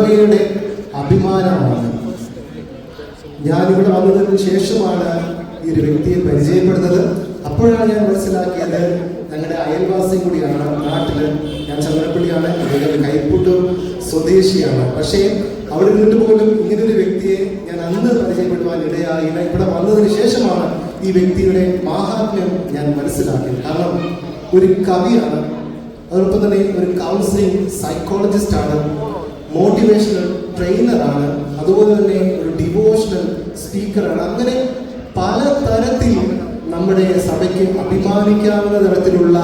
സഭയുടെ അഭിമാനമാണ്. ഞാനിവിടെ വന്നതിന് ശേഷമാണ് ഈ ഒരു വ്യക്തിയെ പരിചയപ്പെടുന്നത്. അപ്പോഴാണ് ഞാൻ മനസ്സിലാക്കിയത് ഞങ്ങളുടെ അയൽവാസിയും കൂടിയാണ്. നാട്ടില് ഞാൻ ചന്ദ്രപ്പള്ളിയാണ്, അദ്ദേഹം കൈപ്പുട്ടൂർ സ്വദേശിയാണ്. പക്ഷേ അവിടെ നിന്നിട്ട് പോലും ഇങ്ങനൊരു വ്യക്തിയെ ഞാൻ അന്ന് പരിചയപ്പെടുവാൻ ഇടയായില്ല. ഇവിടെ വന്നതിന് ശേഷമാണ് ഈ വ്യക്തിയുടെ മാഹാത്മ്യം ഞാൻ മനസ്സിലാക്കിയത്. കാരണം ഒരു കവിയാണ്, അതോടൊപ്പം തന്നെ ഒരു കൗൺസിലിംഗ് സൈക്കോളജിസ്റ്റ് ആണ്, മോട്ടിവേഷണൽ ട്രെയിനറാണ്, അതുപോലെ തന്നെ ഒരു ഡിവോഷണൽ സ്പീക്കറാണ്. അങ്ങനെ പല തരത്തിൽ നമ്മുടെ സഭയ്ക്ക് അഭിമാനിക്കാവുന്ന തരത്തിലുള്ള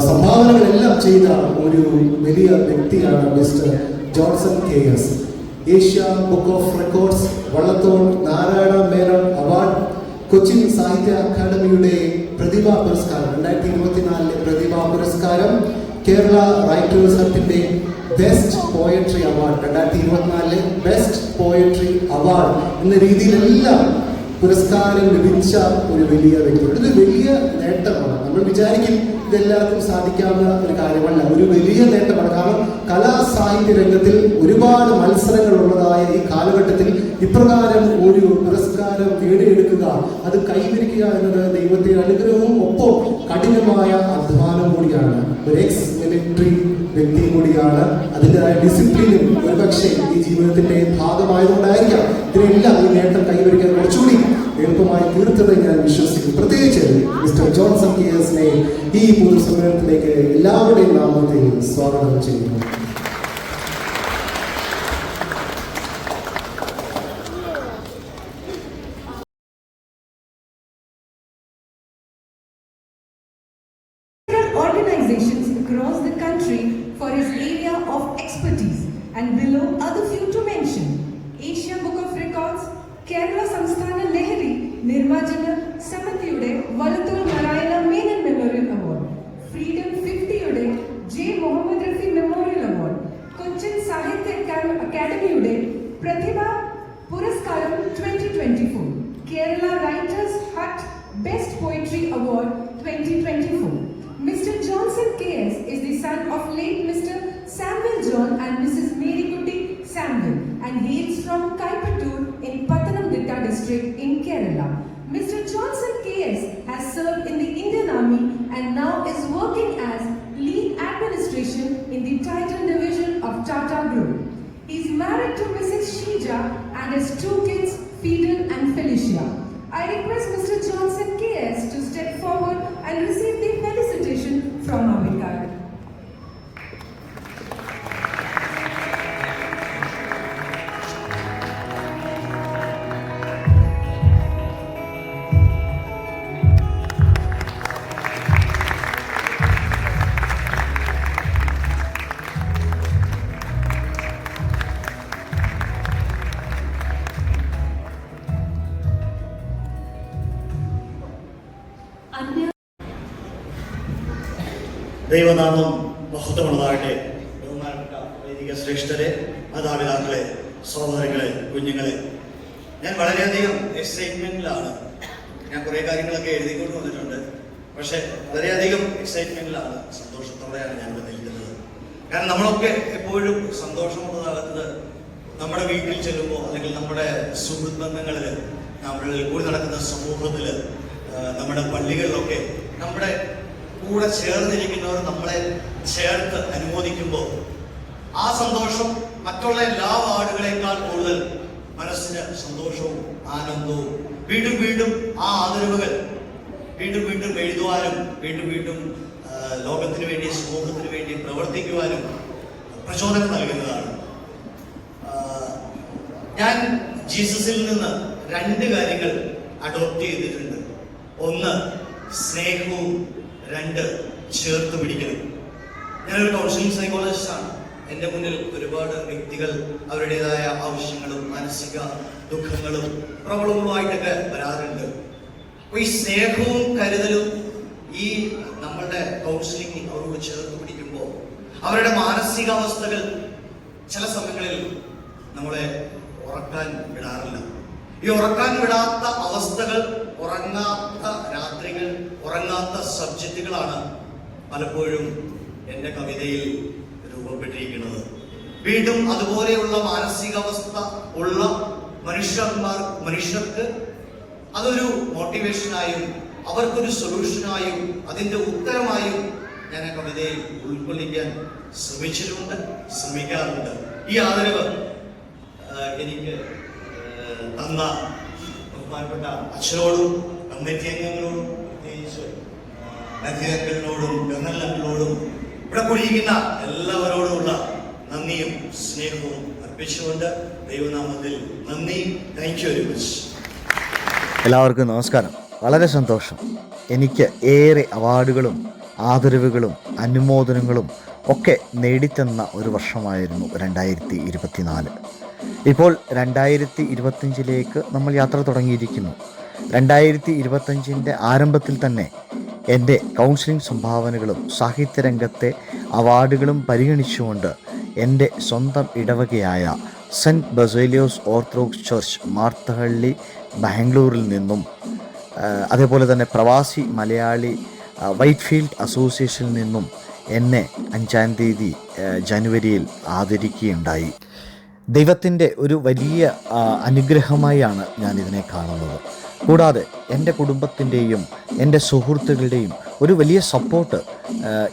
സംഭാവനകളെല്ലാം ചെയ്ത ഒരു വലിയ വ്യക്തിയാണ് mister Johnson KS. Asia book of records, Vallathol Narayana Menon award, Cochin Sahitya അക്കാദമിയുടെ പ്രതിഭാ പുരസ്കാരം 2024 പ്രതിഭാ പുരസ്കാരം, കേരള റൈറ്റേഴ്സ് ഹബിന്റെ best poetry award 2024 best poetry award എന്ന രീതിയിലെല്ലാം പുരസ്കാരം ലഭിച്ച ഒരു വലിയ വ്യക്തിയാണ്. ഇത് വലിയ നേട്ടമാണ്. നമ്മൾ വിചാരിക്കും ഇതെല്ലാവർക്കും സാധിക്കാവുന്ന ഒരു കാര്യമല്ല, ഒരു വലിയ നേട്ടമാണ്. കാരണം കലാസാഹിത്യ രംഗത്തിൽ ഒരുപാട് മത്സരങ്ങൾ ഉള്ളതായ ഈ കാലഘട്ടത്തിൽ ഇപ്രകാരം ഒരു പുരസ്കാരം നേടിയെടുക്കുക, അത് കൈവരിക്കുക എന്നത് ദൈവത്തിന്റെ അനുഗ്രഹവും ഒപ്പം കഠിനമായ അധ്വാനം കൂടിയാണ്. ഒരു എക്സ് മിലിറ്ററി വ്യക്തി കൂടിയാണ്. അതിൻ്റെതായ ഡിസിപ്ലിനും ഒരുപക്ഷെ ഈ ജീവിതത്തിന്റെ ഭാഗമായതുകൊണ്ടായിരിക്കാം ഇതിനെല്ലാം ഈ നേട്ടം കൈവരിക്കാൻ കുറച്ചുകൂടി എളുപ്പമായി തീർത്തത് ഞാൻ വിശ്വസിക്കുന്നു. പ്രത്യേകിച്ച് മിസ്റ്റർ ജോൺസൺ KSനെ ഈ പൊതുസമ്മേളനത്തിലേക്ക് എല്ലാവരുടെയും നാമത്തിൽ സ്വാഗതം ചെയ്യുന്നു. Organizations across the country for his area of expertise, and below are the few to mention: Asia Book of Records, Kerala Samsthana Lehari Nirmajana Samithiയുടെ Vallathol Narayana Menon memorial award, freedom 50യുടെ J. Mohammad Rafi memorial award, Cochin Sahitya അക്കാദമിയുടെ പ്രതിഭ പുരസ്കാരം 2024, Kerala writers hut best poetry award 2024. Mr. Johnson KS is the son of late Mr. Samuel John and Mrs. Mary Kutti Samuel and hails from Kaipattur in Pathanamthitta district in Kerala. Mr. Johnson KS has served in the Indian Army and now is working as lead administration in the Titan division of Tata Group. He is married to Mrs. Sheeja and has 2 kids, Fidel and Felicia. I request Mr. Johnson KS to step forward and receive the felicitation from our vicar. ദൈവനാമം മഹത്വമുള്ളതാകട്ടെ. ബഹുമാനപ്പെട്ട വൈദിക ശ്രേഷ്ഠരെ, മാതാപിതാക്കളെ, സഹോദരങ്ങളെ, കുഞ്ഞുങ്ങളെ, ഞാൻ വളരെയധികം എക്സൈറ്റ്മെന്റിലാണ്. ഞാൻ കുറേ കാര്യങ്ങളൊക്കെ എഴുതിക്കൊണ്ട് വന്നിട്ടുണ്ട്. പക്ഷെ വളരെയധികം എക്സൈറ്റ്മെന്റിലാണ്, സന്തോഷത്തോടെയാണ് ഞാൻ ഇവിടെ നിൽക്കുന്നത്. കാരണം നമ്മളൊക്കെ എപ്പോഴും സന്തോഷമുള്ളതാകുന്നത് നമ്മുടെ വീട്ടിൽ ചെല്ലുമ്പോൾ, അല്ലെങ്കിൽ നമ്മുടെ സുഹൃത്ത് ബന്ധങ്ങളിൽ, നമ്മൾ കൂടി നടക്കുന്ന സമൂഹത്തിൽ, നമ്മുടെ പള്ളികളിലൊക്കെ നമ്മുടെ കൂടെ ചേർന്നിരിക്കുന്നവർ നമ്മളെ ചേർത്ത് അനുമോദിക്കുമ്പോൾ ആ സന്തോഷം മറ്റുള്ള എല്ലാ വാർഡുകളെക്കാൾ കൂടുതൽ മനസ്സിന് സന്തോഷവും ആനന്ദവും, വീണ്ടും വീണ്ടും ആ ആദരവുകൾ വീണ്ടും വീണ്ടും എഴുതുവാനും വീണ്ടും വീണ്ടും ലോകത്തിന് വേണ്ടി, സമൂഹത്തിന് വേണ്ടി പ്രവർത്തിക്കുവാനും പ്രചോദനം നൽകുന്നതാണ്. ഞാൻ ജീസസിൽ നിന്ന് 2 കാര്യങ്ങൾ അഡോപ്റ്റ് ചെയ്തിട്ടുണ്ട്. 1 സ്നേഹവും, 2 ചേർത്ത് പിടിക്കണം. ഞാനൊരു കൗൺസിലിംഗ് സൈക്കോളജിസ്റ്റാണ്. എൻ്റെ മുന്നിൽ ഒരുപാട് വ്യക്തികൾ അവരുടേതായ ആവശ്യങ്ങളും മാനസിക ദുഃഖങ്ങളും പ്രോബ്ലങ്ങളുമായിട്ടൊക്കെ വരാറുണ്ട്. അപ്പോൾ ഈ സ്നേഹവും കരുതലും ഈ നമ്മളുടെ കൗൺസിലിംഗ് അവരോട് ചേർത്ത് പിടിക്കുമ്പോൾ അവരുടെ മാനസികാവസ്ഥകൾ ചില സമയങ്ങളിൽ നമ്മളെ ഉറക്കാൻ വിടാറില്ല. ഈ ഉറക്കാൻ വിടാത്ത അവസ്ഥകൾ, ഉറങ്ങാത്ത രാത്രികൾ, ഉറങ്ങാത്ത സബ്ജക്റ്റുകളാണ് പലപ്പോഴും എൻ്റെ കവിതയിൽ രൂപപ്പെട്ടിരിക്കുന്നത്. വീണ്ടും അതുപോലെയുള്ള മാനസികാവസ്ഥ ഉള്ള മനുഷ്യർക്ക് അതൊരു മോട്ടിവേഷനായും അവർക്കൊരു സൊല്യൂഷനായും അതിൻ്റെ ഉത്തരമായും ഞാൻ ആ കവിതയെ ഉൾക്കൊള്ളിക്കാൻ ശ്രമിക്കാറുണ്ട്. ഈ ആദരവ് എനിക്ക് തന്ന ബഹുമാനപ്പെട്ട അച്ഛനോടും കമ്മിറ്റി അംഗങ്ങളോടും പ്രത്യേകിച്ച് അധ്യാപകരോടും ജനറലങ്ങളോടും ഇവിടെ കുടിക്കുന്ന എല്ലാവരോടുമുള്ള നന്ദിയും സ്നേഹവും അർപ്പിച്ചുകൊണ്ട് ദൈവനാമത്തിൽ നന്ദി. Thank you very much. എല്ലാവർക്കും നമസ്കാരം. വളരെ സന്തോഷം. എനിക്ക് ഏറെ അവാർഡുകളും ആദരവുകളും അനുമോദനങ്ങളും ഒക്കെ നേടിത്തന്ന ഒരു വർഷമായിരുന്നു 2024. ഇപ്പോൾ 2025 നമ്മൾ യാത്ര തുടങ്ങിയിരിക്കുന്നു. 2025 ആരംഭത്തിൽ തന്നെ എൻ്റെ കൗൺസിലിംഗ് സംഭാവനകളും സാഹിത്യരംഗത്തെ അവാർഡുകളും പരിഗണിച്ചുകൊണ്ട് എൻ്റെ സ്വന്തം ഇടവകയായ saint Baselios orthodox church Marathahalli ബാംഗ്ലൂരിൽ നിന്നും അതേപോലെ തന്നെ പ്രവാസി മലയാളി വൈറ്റ്ഫീൽഡ് അസോസിയേഷനിൽ നിന്നും എന്നെ 5-ാം തീയതി ജനുവരിയിൽ ആദരിക്കുകയുണ്ടായി. ദൈവത്തിൻ്റെ ഒരു വലിയ അനുഗ്രഹമായാണ് ഞാനിതിനെ കാണുന്നത്. കൂടാതെ എൻ്റെ കുടുംബത്തിൻ്റെയും എൻ്റെ സുഹൃത്തുക്കളുടെയും ഒരു വലിയ സപ്പോർട്ട്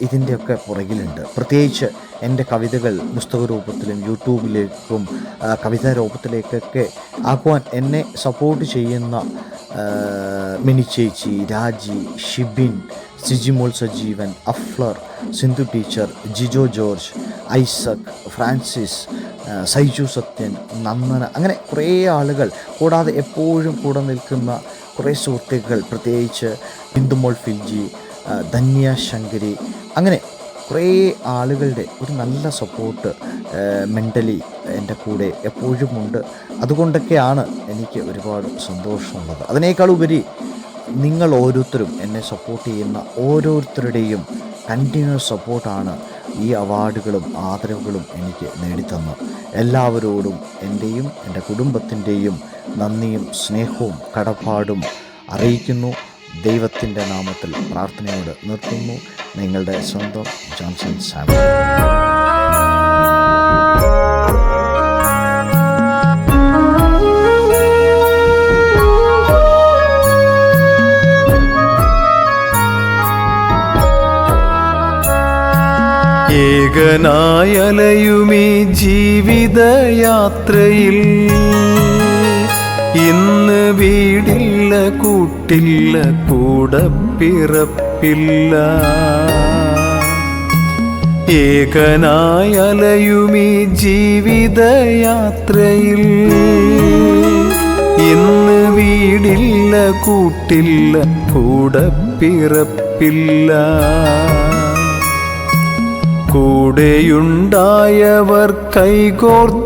ഇതിൻ്റെയൊക്കെ പുറകിലുണ്ട്. പ്രത്യേകിച്ച് എൻ്റെ കവിതകൾ പുസ്തക രൂപത്തിലും യൂട്യൂബിലേക്കും കവിതാ രൂപത്തിലേക്കൊക്കെ ആക്കുവാൻ എന്നെ സപ്പോർട്ട് ചെയ്യുന്ന മിനി ചേച്ചി, രാജി, ഷിബിൻ, സിജിമോൾ സജീവൻ, അഫ്ലർ, Sindhu teacher, Jijo George, Isaac, Francis, Saiju Sathyan, Nandana, അങ്ങനെ കുറേ ആളുകൾ, കൂടാതെ എപ്പോഴും കൂടെ നിൽക്കുന്ന കുറേ സുഹൃത്തുക്കൾ, പ്രത്യേകിച്ച് ബിന്ദുമോൾ ഫിൽജി, ധന്യ ശങ്കരി, അങ്ങനെ കുറേ ആളുകളുടെ ഒരു നല്ല സപ്പോർട്ട് മെൻ്റലി എൻ്റെ കൂടെ എപ്പോഴും ഉണ്ട്. അതുകൊണ്ടൊക്കെയാണ് എനിക്ക് ഒരുപാട് സന്തോഷമുള്ളത്. അതിനേക്കാളുപരി നിങ്ങൾ ഓരോരുത്തരും എന്നെ സപ്പോർട്ട് ചെയ്യുന്ന ഓരോരുത്തരുടെയും കണ്ടിന്യൂസ് സപ്പോർട്ടാണ് ഈ അവാർഡുകളും ആദരവുകളും എനിക്ക് നേടിത്തന്നു. എല്ലാവരോടും എൻ്റെയും എൻ്റെ കുടുംബത്തിൻ്റെയും നന്ദിയും സ്നേഹവും കടപ്പാടും അറിയിക്കുന്നു. ദൈവത്തിൻ്റെ നാമത്തിൽ പ്രാർത്ഥനയോട് നിർത്തുന്നു. നിങ്ങളുടെ സ്വന്തം ജോൺസൺ സാമുവൽ. ഏകനായലയുമീ ജീവിതയാത്രയിൽ ഇന്ന് വീടില്ല, കൂട്ടില്ല, കൂടപ്പിറപ്പില്ല. ഏകനായലയുമീ ജീവിതയാത്രയിൽ ഇന്ന് വീടില്ല, കൂട്ടില്ല, കൂടപ്പിറപ്പില്ല. കൂടെയുണ്ടായവർ കൈകോർത്തിരുന്നവർ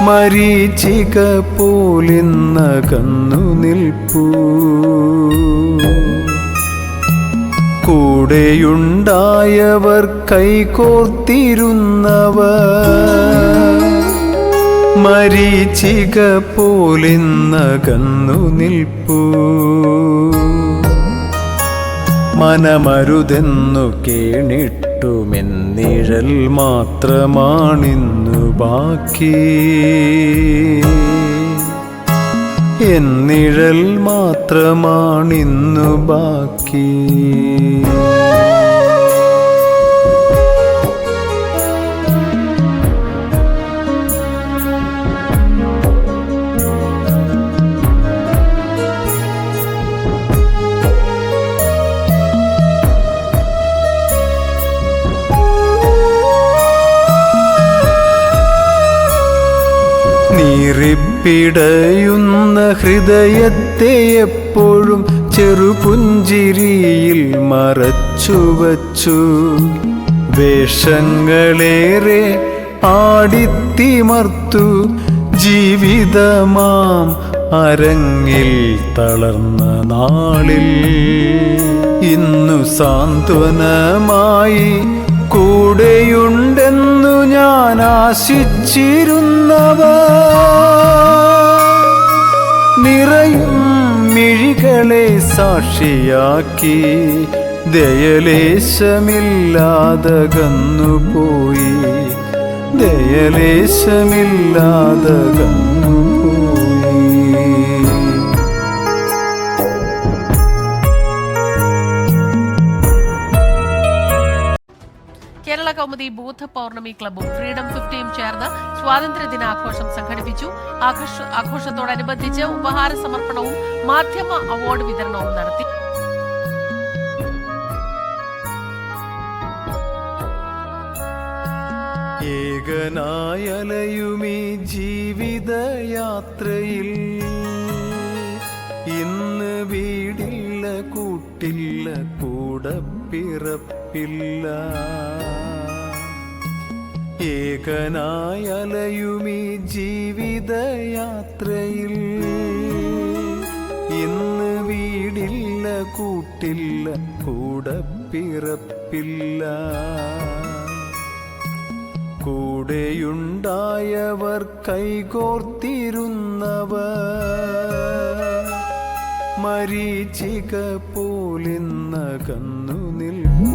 മരീചിക പോലിന്നകന്നു നിൽപ്പൂ. കൂടെയുണ്ടായവർ കൈകോർത്തിരുന്നവർ മരീചിക പോലിന്നകന്നു നിൽപ്പൂ. മനമരുതെന്നു കേണിട്ടുമെന്നിഴൽ മാത്രമാണിന്നു ബാക്കി. എന്നിഴൽ മാത്രമാണിന്നു ബാക്കി. നീറിപ്പിടയുന്ന ഹൃദയത്തെ എപ്പോഴും ചെറുപുഞ്ചിരിയിൽ മറച്ചുവച്ചു. വേഷങ്ങളേറെ ആടിത്തിമർത്തു ജീവിതമാം അരങ്ങിൽ തളർന്ന നാളിൽ ഇന്നു സാന്ത്വനമായി കൂടെയുണ്ടെന്നു ഞാൻ ആശിച്ചിരുന്നവർ നിറയും മിഴികളെ സാക്ഷിയാക്കി ദയലേശമില്ലാതകന്നുപോയി, ദയലേശമില്ലാതകന്നുപോയി. കേരള കൗമുദി ബൂത്ത് പൗർണമി ക്ലബ്ബും ഫ്രീഡം 50യും ചേർന്ന് സ്വാതന്ത്ര്യദിനാഘോഷം സംഘടിപ്പിച്ചു. ആഘോഷത്തോടനുബന്ധിച്ച് ഉപഹാര സമർപ്പണവും മാധ്യമ അവാർഡ് വിതരണവും നടത്തി. ഏകനായലയുമീ ജീവിതയാത്രയിൽ ഇന്ന് വീടില്ല, കൂട്ടില്ല, കൂടപ്പിറപ്പില്ല. ഏകനായലയുമീ ജീവിതയാത്രയിൽ ഇന്ന് വീടില്ല, കൂട്ടില്ല, കൂടപ്പിറപ്പില്ല. കൂടെയുണ്ടായവർ കൈകോർത്തിരുന്നവർ മരീചിക പോലിന്നകന്നു നിൽക്കൂ.